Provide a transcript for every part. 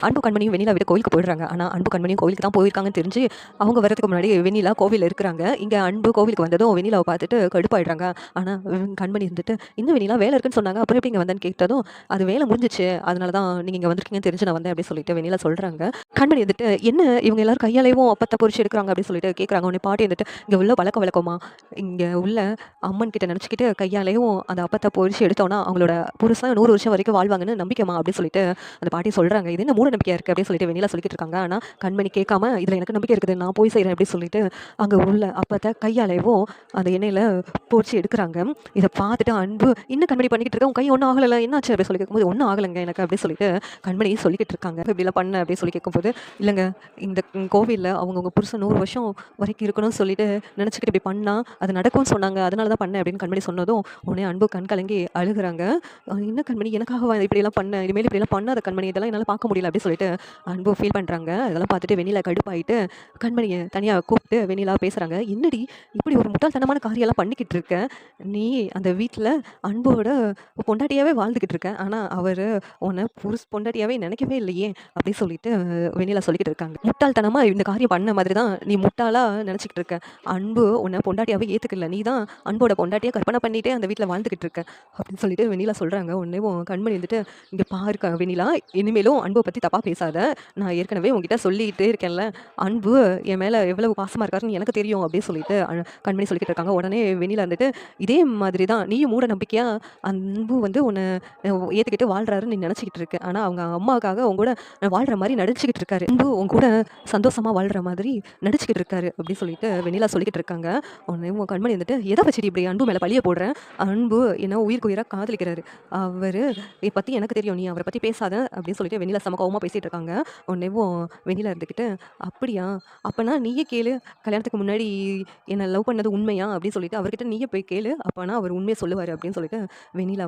அன்பு கண்மணியும் வெண்ணிலா விட்டு கோயிலுக்கு போயிடுறாங்க. ஆனால் அன்பு கண்மணியும் கோவிலுக்கு தான் போயிருக்காங்கன்னு தெரிஞ்சு அவங்க வரதுக்கு முன்னாடி வெண்ணிலா கோவிலில் இருக்கிறாங்க. இங்கே அன்பு கோவிலுக்கு வந்ததும் வெண்ணிலாவை பார்த்துட்டு கடுப்பாயிடுறாங்க. ஆனால் கண்மணி இருந்துட்டு இன்னும் வெண்ணிலா வேலை இருக்குன்னு சொன்னாங்க, அப்புறம் எப்படி இங்கே வந்தேன்னு கேட்டதும் அது வேலை முடிஞ்சிச்சு, அதனால தான் நீங்கள் இங்கே வந்திருக்கீங்கன்னு தெரிஞ்சு நான் வந்தேன் அப்படின்னு சொல்லிட்டு வெண்ணிலா சொல்கிறாங்க. கண்மணி வந்துட்டு என்ன இவங்க எல்லாரும் கையாலேயும் அப்பத்தை பொறிச்சு எடுக்கிறாங்க அப்படின்னு சொல்லிட்டு கேட்குறாங்க. உடனே பாட்டி வந்துட்டு இங்கே உள்ள பழக்க வழக்கமா இங்கே உள்ள அம்மன் கிட்ட நினச்சிக்கிட்டு கையாலேயும் அந்த அப்பத்தை பொறிச்சு எடுத்தோன்னா அவங்களோட புருஷன் 100 வருஷம் வரைக்கும் வாழ்வாங்கன்னு நம்பிக்கைமா அப்படின்னு சொல்லிட்டு அந்த பாட்டி சொல்கிறாங்க. இது என்ன மூட நம்பிக்கையா இருக்குது அப்படின்னு சொல்லிட்டு வெண்ணிலா சொல்லிட்டு இருக்காங்க. ஆனால் கண்மணி கேட்காம இதில் எனக்கு நம்பிக்கை இருக்குது, நான் போய் செய்கிறேன் அப்படின்னு சொல்லிட்டு அங்கே உள்ள அப்பத்தை கையாலேயும் அந்த எண்ணெயில் பொறிச்சு எடுக்கிறாங்க. இதை பார்த்துட்டு அன்பு இன்னும் கண்மணி பண்ணிக்கிட்டு இருக்கா, உன் கை ஒன்றும் ஆகலை என்னாச்சு அப்படின்னு சொல்லி கேட்கும்போது ஒன்றும் ஆகலைங்க எனக்கு அப்படின்னு சொல்லிட்டு கண்மணி சொல்லிக்கிட்டு இருக்காங்க. இப்படிலாம் பண்ண அப்படின்னு சொல்லி கேட்கும்போது இல்லைங்க, இந்த கோவிலில் அவங்கவுங்க புருஷன் 100 வருஷம் வரைக்கும் இருக்கணும்னு சொல்லிட்டு நினச்சிக்கிட்டு இப்படி பண்ணால் அது நடக்கும்னு சொன்னாங்க, அதனால தான் பண்ணேன் அப்படின்னு கண்மணி சொன்னதும் உடனே அன்பு கண் கலங்கி அழுகுறாங்க. என்ன கண்மணி எனக்காக இப்படியெல்லாம் பண்ண, இனிமேல் இப்படியெல்லாம் பண்ணாத கண்மணி, இதெல்லாம் என்னால் பார்க்க முடியல அப்படின்னு சொல்லிட்டு அன்பு ஃபீல் பண்ணுறாங்க. அதெல்லாம் பார்த்துட்டு வெண்ணிலா கடுப்பாயிட்டு கண்மணியை தனியாக கூப்பிட்டு வெண்ணிலா பேசுகிறாங்க. என்னடி இப்படி ஒரு முட்டாள்தனமான காரியெல்லாம் பண்ணிக்கிட்டு இருக்க, நீ அந்த வீட்டில் அன்போட பொண்டாட்டியாகவே வாழ்ந்துக்கிட்டு இருக்க, ஆனால் அவர் உன்னை பொண்டாட்டியாகவே நினைக்கவே இல்லையே அப்படின்னு சொல்லிட்டு வெண்ணிலா சொல்லிக்கிட்டு இருக்காங்க. முட்டாள்தனமாக இந்த காரியம் பண்ண மாதிரி தான் நீ முட்டாளாக நினச்சிக்கிட்டு இருக்க, அன்பு உன்னை பொண்டாட்டியாகவே ஏற்றுக்கல, நீ தான் அன்போட பொண்டாட்டியாக கற்பனை பண்ணிகிட்டே அந்த வீட்டில் வாழ்ந்துக்கிட்டு இருக்க அப்படின்னு சொல்லிட்டு வெண்ணிலா சொல்கிறாங்க. உடனே கண்மணி வந்துட்டு இங்கே பாருக்க வெண்ணிலா, இனிமேலும் அன்பை பற்றி தப்பாக பேசாத, நான் ஏற்கனவே உங்ககிட்ட சொல்லிகிட்டே இருக்கேன்ல, அன்பு என் மேலே எவ்வளவு பாசமாக இருக்காருன்னு எனக்கு தெரியும் அப்படின்னு சொல்லிட்டு கண்மணி சொல்லிக்கிட்டு இருக்காங்க. உடனே வெண்ணிலா வந்துட்டு இதே மாதிரி தான் நீயும் மூட நம்பிக்கையாக அன்பு உன்னை ஏற்றுக்கிட்டு வாழ்கிறாருன்னு நீ நினச்சிக்கிட்டு இருக்க, ஆனால் அவங்க அம்மாவுக்காக உங்க கூட வாழ்கிற மாதிரி நடிச்சுக்கிட்டு இருக்காரு, அன்பு உங்க கூட சந்தோஷமாக வாழ்கிற மாதிரி நடிச்சுக்கிட்டு இருக்காரு அப்படின்னு சொல்லிட்டு வெண்ணிலா சொல்லிக்கிட்டு இருக்காங்க. உடனே கண்மணி வந்துட்டு எதை வச்சுட்டு இப்படி அன்பு மேலே பழிய போடுறேன், அன்பு என்ன உயிருக்கு உயிராக காதலிக்கிறாரு, அவர் பற்றி எனக்கு தெரியும், நீ அவரை பற்றி பேசாத அப்படின்னு சொல்லிட்டு வெண்ணிலா சம கோவமாக பேசிகிட்டு இருக்காங்க. உடனே வெண்ணிலா இருந்துக்கிட்டு அப்படியா, அப்போனா நீயே கேளு, கல்யாணத்துக்கு முன்னாடி என்னை லவ் பண்ணது உண்மையா அப்படின்னு சொல்லிட்டு அவர்கிட்ட நீயே போய் கேளு, அப்போனா அவர் உண்மையை சொல்லுவார் அப்படின்னு சொல்லிட்டு வெண்ணிலா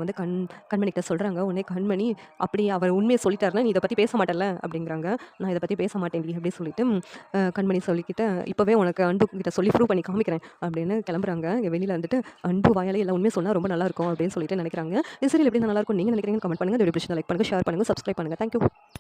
கண்மணிக்கிட்ட சொல்கிறாங்க. உடனே கண்மணி அப்படி அவர் உண்மையை சொல்லிட்டாருன்னா நீ இதை பற்றி பேச மாட்டேன்ல அப்படிங்கிறாங்க. நான் இதை பற்றி பேச மாட்டேன் அப்படின்னு சொல்லிட்டு கண்மணி சொல்லிக்கிட்ட இப்போவே உனக்கு அன்பு கிட்ட சொல்லி ப்ரூவ் பண்ணி காமிக்கிறேன் அப்படின்னு கிளம்புறாங்க. இங்கே வெளியில் வந்துட்டு அன்பு வாயாலே எல்லாம் உண்மையை சொன்னால் ரொம்ப நல்லாயிருக்கும் அப்படின்னு சொல்லிட்டு நினைக்கிறாங்க. இது சரி எப்படி நல்லாயிருக்கும் நீங்கள் நினைக்கிறீங்கன்னு கமெண்ட் பண்ணுங்கள். இந்த வீடியோ லைக் பண்ணுங்கள், ஷேர் பண்ணுங்கள், சப்ஸ்கிரைப் பண்ணுங்கள். தேங்க்யூ.